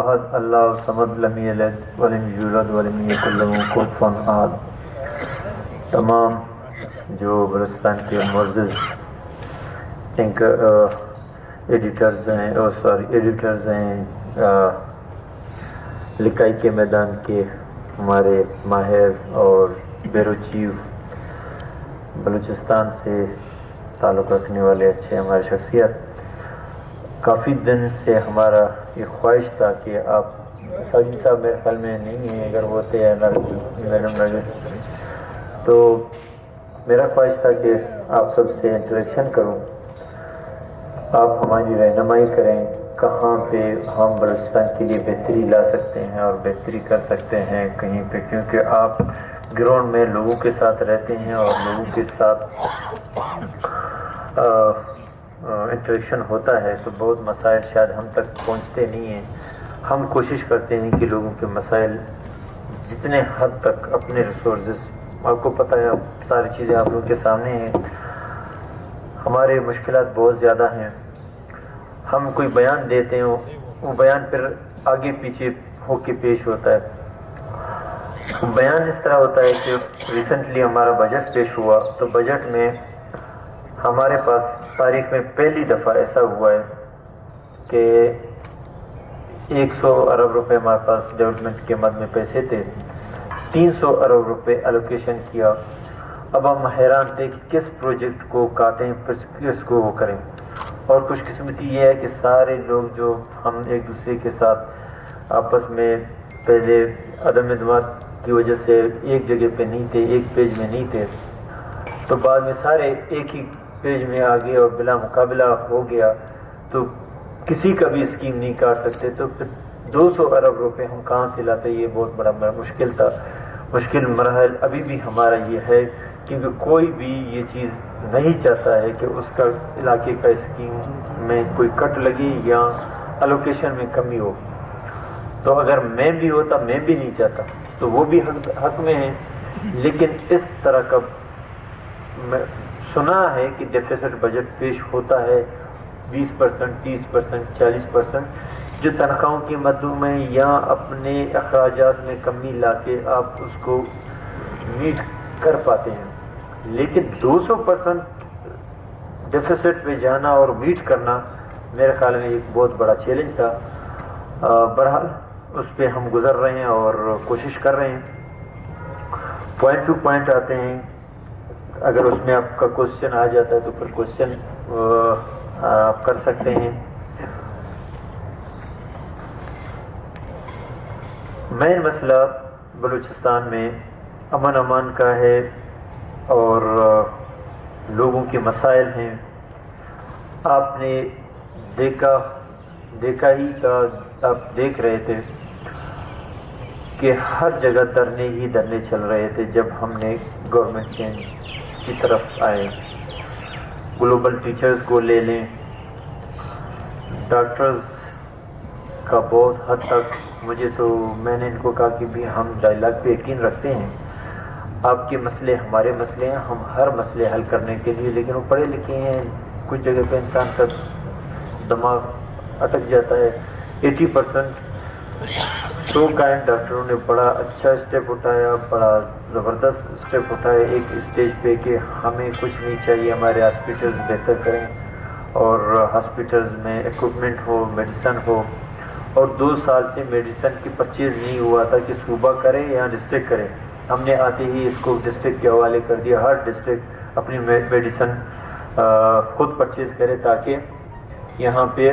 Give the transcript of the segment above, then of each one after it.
احد اللہ الصمد لم یلد ولم یولد ولم یکن لہ کفوا احد۔ تمام جو بلوچستان کے معزز ایڈیٹرز ہیں لکھائی کے میدان کے ہمارے ماہر اور بیورو چیف بلوچستان سے تعلق رکھنے والے اچھے ہمارے شخصیت، کافی دن سے ہمارا یہ خواہش تھا کہ آپ ساجد صاحب میرے خیال میں نہیں ہیں، اگر ہوتے ہیں میڈم نرگس، تو میرا خواہش تھا کہ آپ سب سے انٹریکشن کروں، آپ ہماری رہنمائی کریں کہاں پہ ہم بلوچستان کے لیے بہتری لا سکتے ہیں اور بہتری کر سکتے ہیں کہیں پہ، کیونکہ آپ گراؤنڈ میں لوگوں کے ساتھ رہتے ہیں اور لوگوں کے ساتھ انٹریکشن ہوتا ہے، تو بہت مسائل شاید ہم تک پہنچتے نہیں ہیں۔ ہم کوشش کرتے ہیں کہ لوگوں کے مسائل جتنے حد تک اپنے ریسورسز، آپ کو پتہ ہے ساری چیزیں آپ لوگوں کے سامنے ہیں، ہمارے مشکلات بہت زیادہ ہیں، ہم کوئی بیان دیتے ہیں وہ بیان پھر آگے پیچھے ہو کے پیش ہوتا ہے۔ بیان اس طرح ہوتا ہے کہ ریسنٹلی ہمارا بجٹ پیش ہوا، تو بجٹ میں ہمارے پاس تاریخ میں پہلی دفعہ ایسا ہوا ہے کہ 100 ارب روپے ہمارے پاس ڈیولپمنٹ کے مد میں پیسے تھے، 300 ارب روپے الوکیشن کیا۔ اب ہم حیران تھے کہ کس پروجیکٹ کو کاٹیں، کس کو وہ کریں، اور خوش قسمتی یہ ہے کہ سارے لوگ جو ہم ایک دوسرے کے ساتھ آپس میں پہلے عدم اعتماد کی وجہ سے ایک جگہ پہ نہیں تھے، ایک پیج میں نہیں تھے، تو بعد میں سارے ایک ہی پیج میں آ گئے اور بلا مقابلہ ہو گیا، تو کسی کا بھی اسکیم نہیں کاٹ سکتے، تو پھر 200 ارب روپے ہم کہاں سے لاتے، یہ بہت بڑا مشکل تھا۔ مشکل مرحل ابھی بھی ہمارا یہ ہے، کیونکہ کوئی بھی یہ چیز نہیں چاہتا ہے کہ اس کا علاقے کا اسکیم میں کوئی کٹ لگے یا الوکیشن میں کمی ہو، تو اگر میں بھی ہوتا میں بھی نہیں چاہتا، تو وہ بھی حق میں ہیں، لیکن اس طرح کا سنا ہے کہ ڈیفیسٹ بجٹ پیش ہوتا ہے 20%، 30%، 40%، جو تنخواہوں کی مدوں میں یا اپنے اخراجات میں کمی لا کے آپ اس کو میٹ کر پاتے ہیں، لیکن 200% ڈیفیسٹ پہ جانا اور میٹ کرنا میرے خیال میں ایک بہت بڑا چیلنج تھا۔ بہرحال اس پہ ہم گزر رہے ہیں اور کوشش کر رہے ہیں، پوائنٹ ٹو پوائنٹ آتے ہیں، اگر اس میں آپ کا کوشچن آ جاتا ہے تو پھر کوشچن آپ کر سکتے ہیں۔ مین مسئلہ بلوچستان میں امن امان کا ہے اور لوگوں کے مسائل ہیں۔ آپ نے دیکھا ہی تھا، آپ دیکھ رہے تھے کہ ہر جگہ دھرنے چل رہے تھے جب ہم نے گورنمنٹ چینج کی طرف آئے۔ گلوبل ٹیچرز کو لے لیں، ڈاکٹرز کا بہت حد تک میں نے ان کو کہا کہ بھی ہم ڈائلاگ پہ یقین رکھتے ہیں، آپ کے مسئلے ہمارے مسئلے ہیں، ہم ہر مسئلے حل کرنے کے لیے، لیکن وہ پڑھے لکھے ہیں، کچھ جگہ پہ انسان کا دماغ اٹک جاتا ہے۔ 80% سو کائنڈ ڈاکٹروں نے بڑا اچھا اسٹیپ اٹھایا، بڑا زبردست اسٹیپ اٹھایا ایک اسٹیج پہ کہ ہمیں کچھ نہیں چاہیے، ہمارے ہاسپٹلز بہتر کریں اور ہاسپٹلز میں ایکوپمنٹ ہو، میڈیسن ہو، اور 2 سال سے میڈیسن کی پرچیز نہیں ہوا تھا کہ صوبہ کرے یا ڈسٹرکٹ کرے، ہم نے آتے ہی اس کو ڈسٹرکٹ کے حوالے کر دیا، ہر ڈسٹرکٹ اپنی میڈیسن خود پرچیز کرے تاکہ یہاں پہ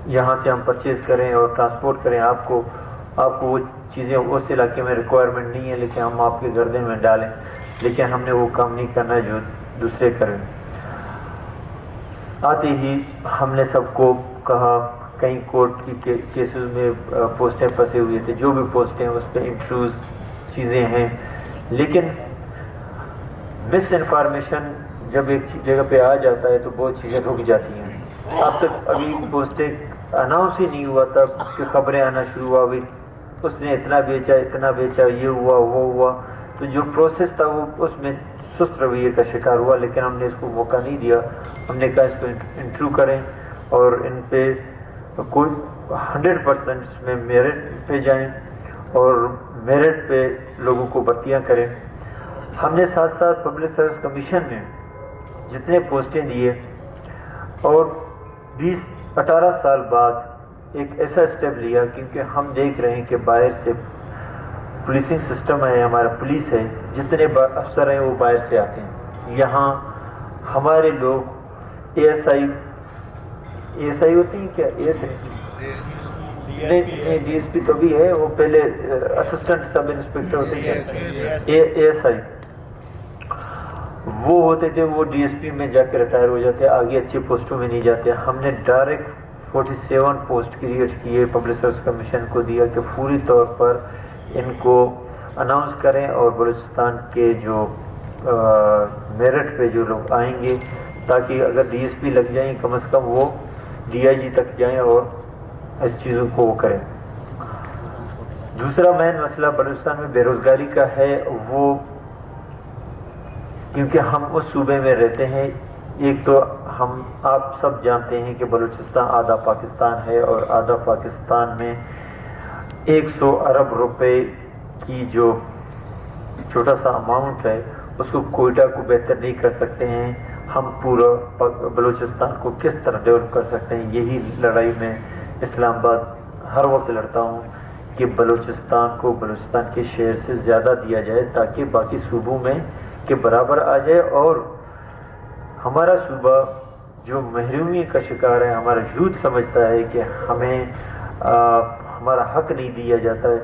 یہاں سے ہم پرچیز کریں اور ٹرانسپورٹ کریں، آپ کو وہ چیزیں اس علاقے میں ریکوائرمنٹ نہیں ہے لیکن ہم آپ کے گردے میں ڈالیں، لیکن ہم نے وہ کام نہیں کرنا جو دوسرے کریں۔ آتے ہی ہم نے سب کو کہا، کئی کورٹ کی کیسز میں پوسٹیں پھنسے ہوئے تھے، جو بھی پوسٹیں اس پہ انٹروز چیزیں ہیں، لیکن مس انفارمیشن جب ایک جگہ پہ آ جاتا ہے تو بہت چیزیں رک جاتی ہیں۔ اب تک ابھی پوسٹیں اناؤنس ہی نہیں ہوا تھا کہ خبریں آنا شروع ہوا، ابھی اس نے اتنا بیچا، یہ ہوا وہ ہوا، تو جو پروسیس تھا وہ اس میں سست رویے کا شکار ہوا، لیکن ہم نے اس کو موقع نہیں دیا، ہم نے کہا اس کو انٹرویو کریں اور ان پہ کوئی 100% اس میں میرٹ پہ جائیں اور میرٹ پہ لوگوں کو بھرتیاں کریں. ہم نے ساتھ ساتھ پبلک سروس کمیشن میں جتنے پوسٹیں دیے اور 18 سال بعد ایک ایسا اسٹیپ لیا، کیونکہ ہم دیکھ رہے ہیں کہ باہر سے پولیسنگ سسٹم ہے، ہمارا پولیس ہے، جتنے افسر ہیں وہ باہر سے آتے ہیں. یہاں ہمارے لوگ اے ایس آئی ہوتی ہیں کیا، ڈی ایس پی تو بھی ہے، وہ پہلے اسسٹنٹ سب انسپیکٹر ہوتے ہیں، اے ایس آئی وہ ہوتے تھے، وہ ڈی ایس پی میں جا کے ریٹائر ہو جاتے، آگے اچھی پوسٹوں میں نہیں جاتے. ہم نے ڈائریکٹ 47 پوسٹ کریٹ کیے، پبلک سروس کمیشن کو دیا کہ پوری طور پر ان کو اناؤنس کریں اور بلوچستان کے جو میرٹ پہ جو لوگ آئیں گے، تاکہ اگر ڈی ایس پی لگ جائیں کم از کم وہ ڈی آئی جی تک جائیں اور اس چیزوں کو وہ کریں. دوسرا مین مسئلہ بلوچستان میں بے روزگاری کا ہے، وہ کیونکہ ہم اس صوبے میں رہتے ہیں. ایک تو آپ سب جانتے ہیں کہ بلوچستان آدھا پاکستان ہے، اور آدھا پاکستان میں 100 ارب روپے کی جو چھوٹا سا اماؤنٹ ہے اس کو کوئٹہ کو بہتر نہیں کر سکتے ہیں. ہم پورا بلوچستان کو کس طرح ڈیولپ کر سکتے ہیں، یہی لڑائی میں اسلام آباد ہر وقت لڑتا ہوں کہ بلوچستان کو بلوچستان کے شہر سے زیادہ دیا جائے تاکہ باقی صوبوں میں کے برابر آ جائے. اور ہمارا صوبہ جو محرومی کا شکار ہے، ہمارا یوتھ سمجھتا ہے کہ ہمیں ہمارا حق نہیں دیا جاتا ہے.